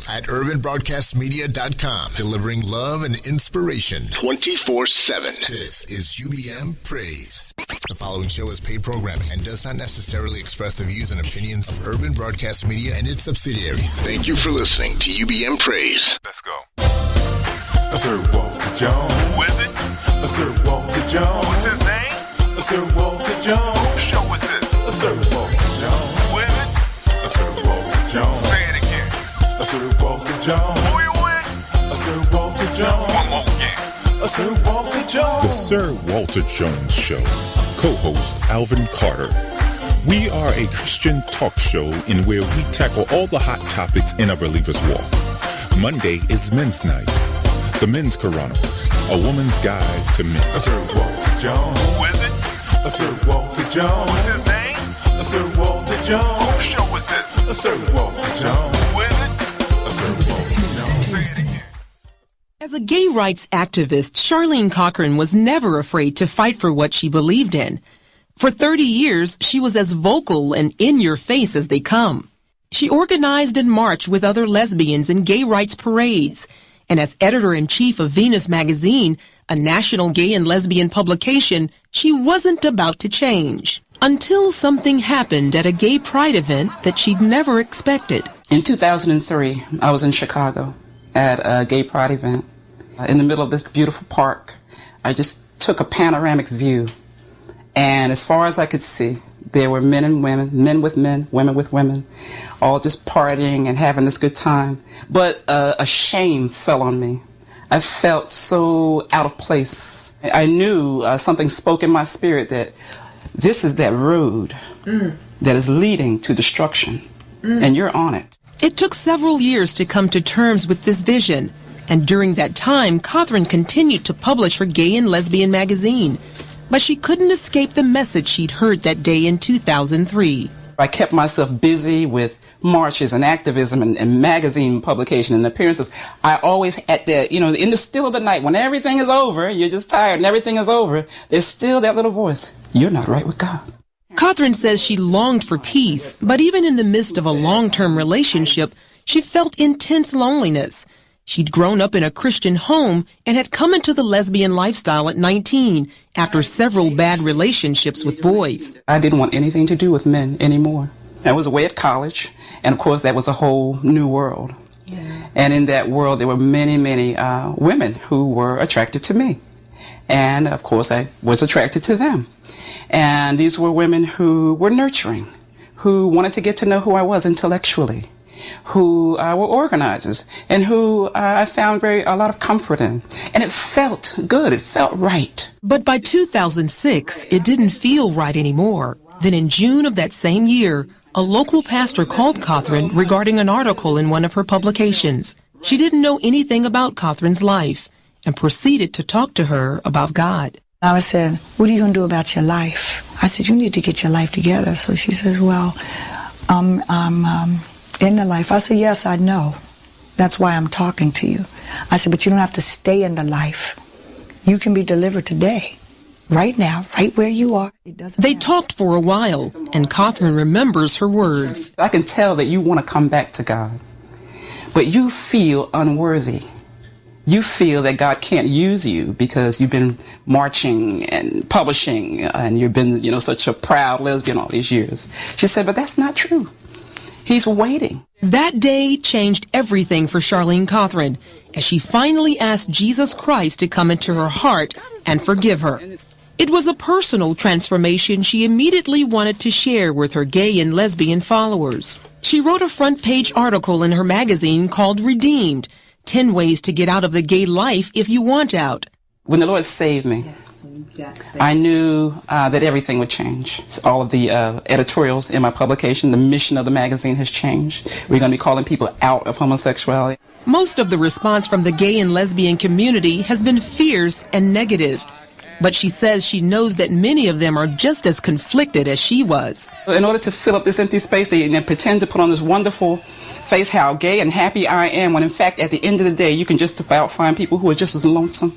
at urbanbroadcastmedia.com, delivering love and inspiration 24/7. This is UBM Praise. The following show is paid programming and does not necessarily express the views and opinions of Urban Broadcast Media and its subsidiaries. Thank you for listening to UBM Praise. Let's go. Sir Walter Jones. Who is it? Sir Walter Jones. What's his name? Sir Walter Jones. Whose show is this? Sir Walter Jones. Who is it? Sir Walter Jones. Say it again. Sir Walter Jones. Who you with? Sir Walter Jones. One more again. Sir Walter Jones. The Sir Walter Jones Show. Co-host Alvin Carter. We are a Christian talk show in where we tackle all the hot topics in a believer's walk. Monday is Men's Night. The Men's Chronicles, a woman's guide to men. Sir Walter Jones. Who is it? Sir Walter Jones. What's his name? Sir Walter Jones. Whose show is this? Sir Walter Jones. Who is it? Sir Walter Jones. Say it again. As a gay rights activist, Charlene Cochran was never afraid to fight for what she believed in. For 30 years, she was as vocal and in your face as they come. She organized and marched with other lesbians in gay rights parades. And as editor-in-chief of Venus magazine, a national gay and lesbian publication, she wasn't about to change. Until something happened at a gay pride event that she'd never expected. In 2003, I was in Chicago at a gay pride event. In the middle of this beautiful park, I just took a panoramic view. And as far as I could see, there were men and women, men with men, women with women, all just partying and having this good time. But a shame fell on me. I felt so out of place. I knew something spoke in my spirit that this is that road that is leading to destruction, and you're on it. It took several years to come to terms with this vision, and during that time, Cochran continued to publish her gay and lesbian magazine. But she couldn't escape the message she'd heard that day in 2003. I kept myself busy with marches and activism and magazine publication and appearances. I always at the, in the still of the night, when everything is over, you're just tired and everything is over, there's still that little voice. You're not right with God. Cochran says she longed for peace, but even in the midst of a long-term relationship, she felt intense loneliness. She'd grown up in a Christian home and had come into the lesbian lifestyle at 19 after several bad relationships with boys. I didn't want anything to do with men anymore. I was away at college, and of course that was a whole new world. Yeah. And in that world there were many, many women who were attracted to me. And of course I was attracted to them. And these were women who were nurturing, who wanted to get to know who I was intellectually, who were organizers, and who I found a lot of comfort in. And it felt good. It felt right. But by 2006, it didn't feel right anymore. Then in June of that same year, a local pastor called Cochran regarding an article in one of her publications. She didn't know anything about Cochran's life and proceeded to talk to her about God. I said, what are you going to do about your life? I said, you need to get your life together. So she says, well, I'm in the life. I said, yes, I know. That's why I'm talking to you. I said, but you don't have to stay in the life. You can be delivered today, right now, right where you are. They talked for a while, and Cochran remembers her words. I can tell that you want to come back to God, but you feel unworthy. You feel that God can't use you because you've been marching and publishing, and you've been, such a proud lesbian all these years. She said, but that's not true. He's waiting. That day changed everything for Charlene Cochran as she finally asked Jesus Christ to come into her heart and forgive her. It was a personal transformation she immediately wanted to share with her gay and lesbian followers. She wrote a front-page article in her magazine called Redeemed, 10 Ways to Get Out of the Gay Life If You Want Out. When the Lord saved me, I knew that everything would change. All of the editorials in my publication, the mission of the magazine has changed. We're going to be calling people out of homosexuality. Most of the response from the gay and lesbian community has been fierce and negative. But she says she knows that many of them are just as conflicted as she was. In order to fill up this empty space, they pretend to put on this wonderful face how gay and happy I am, when in fact at the end of the day you can just about find people who are just as lonesome.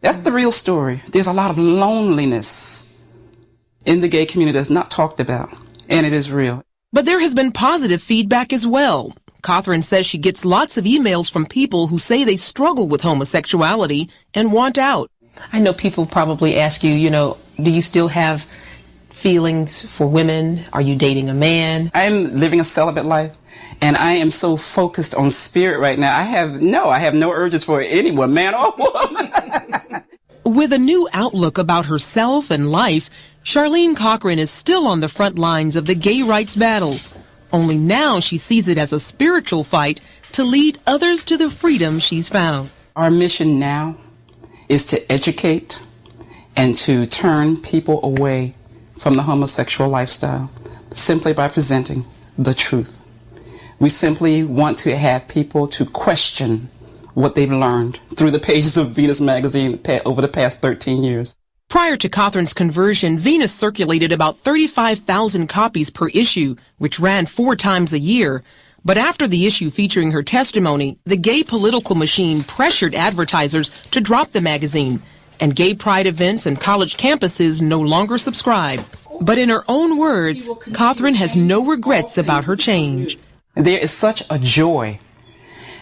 That's the real story. There's a lot of loneliness in the gay community that's not talked about, and it is real. But there has been positive feedback as well. Catherine says she gets lots of emails from people who say they struggle with homosexuality and want out. I know people probably ask you, do you still have feelings for women? Are you dating a man? I'm living a celibate life, and I am so focused on spirit right now. I have no urges for anyone, man or woman. With a new outlook about herself and life, Charlene Cochran is still on the front lines of the gay rights battle. Only now she sees it as a spiritual fight to lead others to the freedom she's found. Our mission now is to educate and to turn people away from the homosexual lifestyle simply by presenting the truth. We simply want to have people to question what they've learned through the pages of Venus magazine over the past 13 years. Prior to Catherine's conversion, Venus circulated about 35,000 copies per issue, which ran 4 times a year. But after the issue featuring her testimony, the gay political machine pressured advertisers to drop the magazine, and gay pride events and college campuses no longer subscribe. But in her own words, Catherine has no regrets about her change. There is such a joy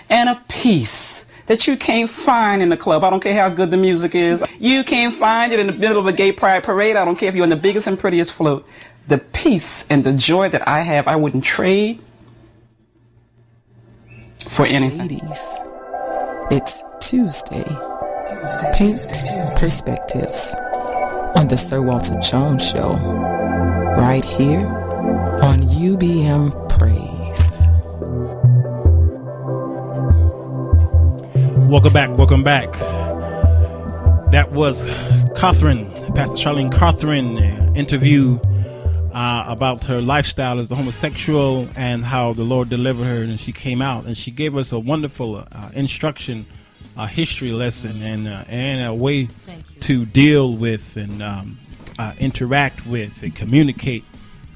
and a peace that you can't find in the club. I don't care how good the music is. You can't find it in the middle of a gay pride parade. I don't care if you're on the biggest and prettiest float. The peace and the joy that I have, I wouldn't trade for anything. Ladies, it's Tuesday. Pink Perspectives on the Sir Walter Jones Show, right here on UBM Praise. Welcome back. That was Catherine, Pastor Charlene Catherine, interview about her lifestyle as a homosexual and how the Lord delivered her, and she came out and she gave us a wonderful instruction, a history lesson, and a way to deal with and interact with and communicate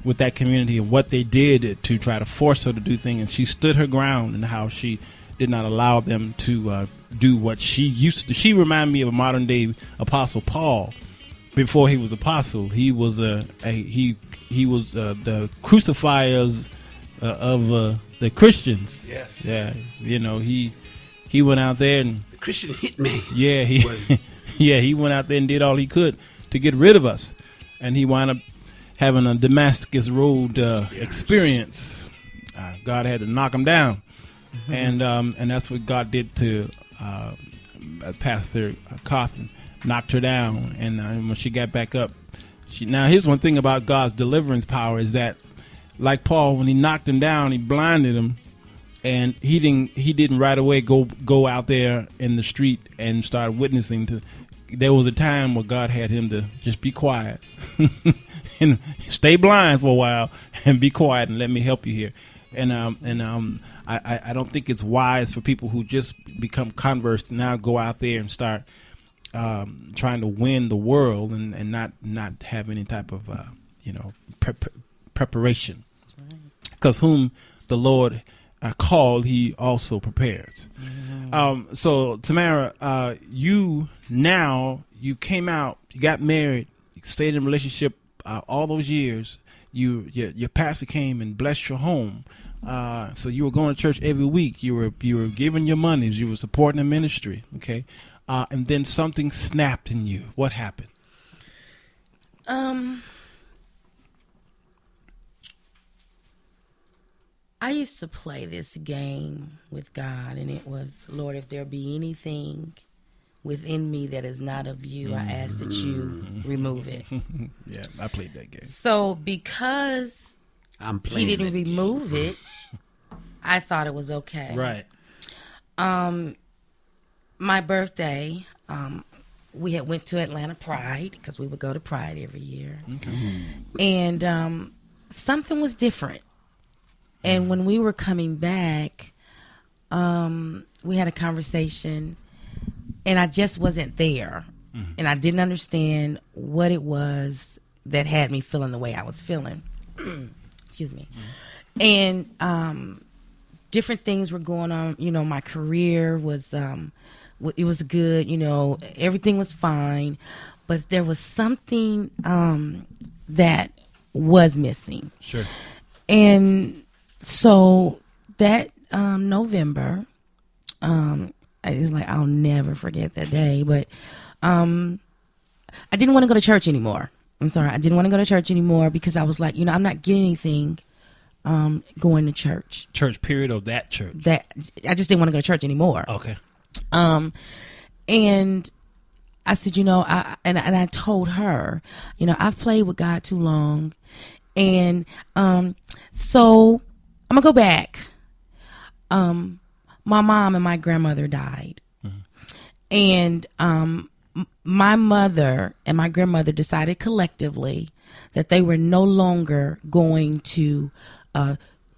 with that community and what they did to try to force her to do things. And she stood her ground and how she did not allow them to do what she used to. She reminded me of a modern day Apostle Paul. Before he was apostle, he was the crucifiers of the Christians. Yes. Yeah. He went out there and the Christian hit me. Yeah. He went out there and did all he could to get rid of us, and he wound up having a Damascus Road experience. God had to knock him down. Mm-hmm. And that's what God did to Pastor Catherine, knocked her down, and when she got back up, now here's one thing about God's deliverance power is that, like Paul, when he knocked him down, he blinded him, and he didn't right away go out there in the street and start witnessing to. There was a time where God had him to just be quiet and stay blind for a while and be quiet and let me help you here. I don't think it's wise for people who just become converts to now go out there and start trying to win the world and not have any type of preparation. Because whom the Lord called, He also prepares. Mm-hmm. So Tamara, you came out, you got married, you stayed in a relationship all those years. Your pastor came and blessed your home. So you were going to church every week. You were giving your monies. You were supporting the ministry. Okay, and then something snapped in you. What happened? I used to play this game with God, and it was, Lord, if there be anything within me that is not of you, I ask that you remove it. Yeah, I played that game. So because He didn't remove it, I thought it was okay. Right. My birthday, we had went to Atlanta Pride because we would go to Pride every year. Okay. And something was different. And when we were coming back, we had a conversation, and I just wasn't there. Mm-hmm. And I didn't understand what it was that had me feeling the way I was feeling. Excuse me. Mm-hmm. And different things were going on. My career was, it was good. Everything was fine. But there was something that was missing. Sure. And so that November. It's like I'll never forget that day, but I didn't want to go to church anymore. I'm sorry, I didn't want to go to church anymore because I was like, I'm not getting anything going to church. Church period or that church? That I just didn't want to go to church anymore. Okay. And I said, I told her, I've played with God too long, and so I'm gonna go back. My mom and my grandmother died, and my mother and my grandmother decided collectively that they were no longer going to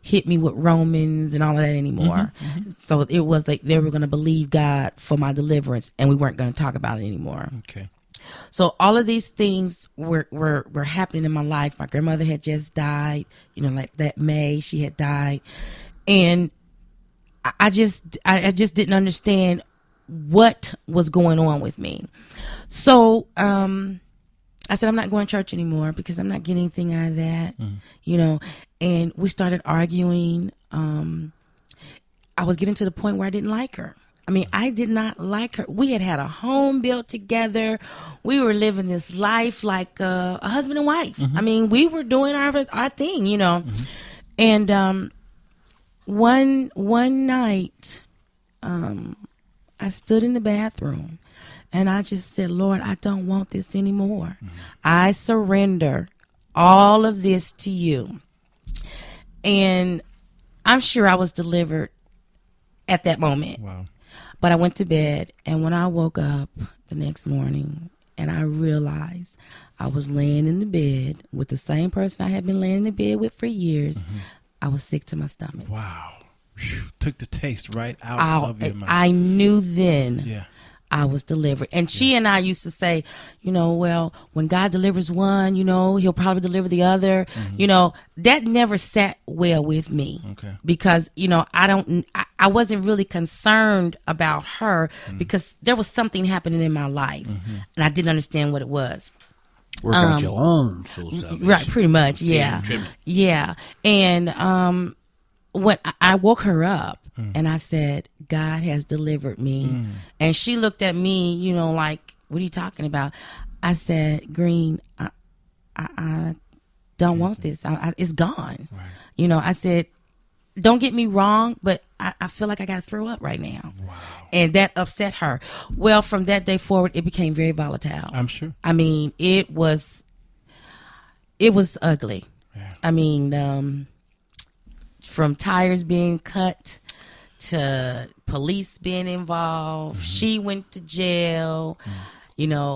hit me with Romans and all of that anymore. So it was like they were going to believe God for my deliverance, and we weren't going to talk about it anymore. Okay. So all of these things were happening in my life. My grandmother had just died, like that May she had died, and I just didn't understand what was going on with me. So I said, I'm not going to church anymore because I'm not getting anything out of that, and we started arguing. I was getting to the point where I didn't like her. I mean, I did not like her. We had a home built together. We were living this life like a husband and wife. I mean, we were doing our thing, And one night, I stood in the bathroom and I just said, Lord, I don't want this anymore. I surrender all of this to you. And I'm sure I was delivered at that moment. Wow. But I went to bed, and when I woke up the next morning and I realized I was laying in the bed with the same person I had been laying in the bed with for years, I was sick to my stomach. Wow. Whew. Took the taste right out of your mouth. I knew then I was delivered. And she and I used to say, well, when God delivers one, he'll probably deliver the other. That never sat well with me. Okay. Because, I wasn't really concerned about her because there was something happening in my life and I didn't understand what it was. Work out your own soul salvation. Right, pretty much, yeah. Yeah. And when I woke her up, and I said, God has delivered me. And she looked at me, like, what are you talking about? I said, Green, I don't want this. It's gone. Right. I said, don't get me wrong, but I feel like I got to throw up right now. Wow. And that upset her. Well, from that day forward, it became very volatile. I'm sure. I mean, it was ugly. Yeah. I mean, from tires being cut to police being involved. She went to jail. I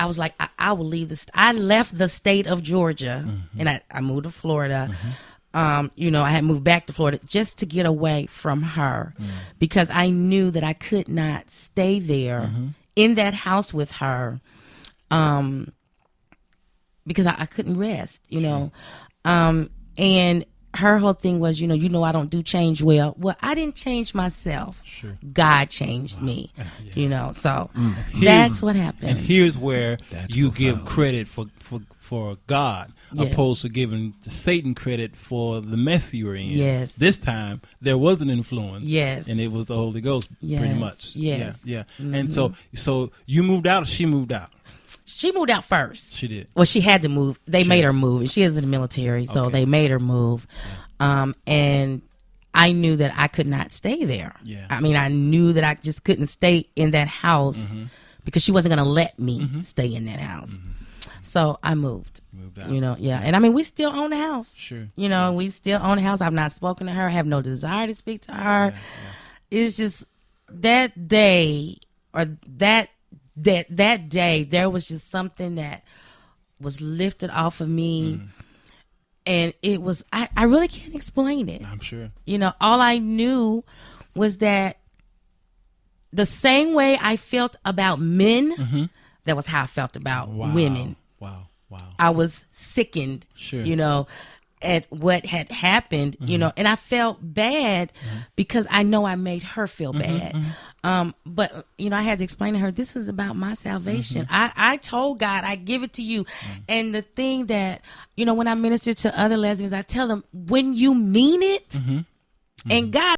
was like, I will leave this. I left the state of Georgia and I moved to Florida. I had moved back to Florida just to get away from her because I knew that I could not stay there in that house with her because I couldn't rest, and her whole thing was, I don't do change well. Well, I didn't change myself. Sure. God changed me, so that's what happened. And here's where you give credit for God opposed to giving Satan credit for the mess you were in. Yes. This time there was an influence. Yes. And it was the Holy Ghost pretty much. Yes. Yeah. And so you moved out or she moved out? She moved out first. She did. Well, she had to move. They made her move, and she is in the military, so they made her move. And I knew that I could not stay there. Yeah. I mean, I knew that I just couldn't stay in that house because she wasn't going to let me stay in that house. So I moved. Moved out. And I mean, we still own the house. Sure. We still own the house. I've not spoken to her. I have no desire to speak to her. Yeah. It's just that day or that day, there was just something that was lifted off of me. And it was, I really can't explain it. I'm sure. All I knew was that the same way I felt about men, that was how I felt about women. Wow. I was sickened, at what had happened, and I felt bad because I know I made her feel bad. But, I had to explain to her, this is about my salvation. I told God, I give it to you. And the thing that, when I minister to other lesbians, I tell them, when you mean it, And God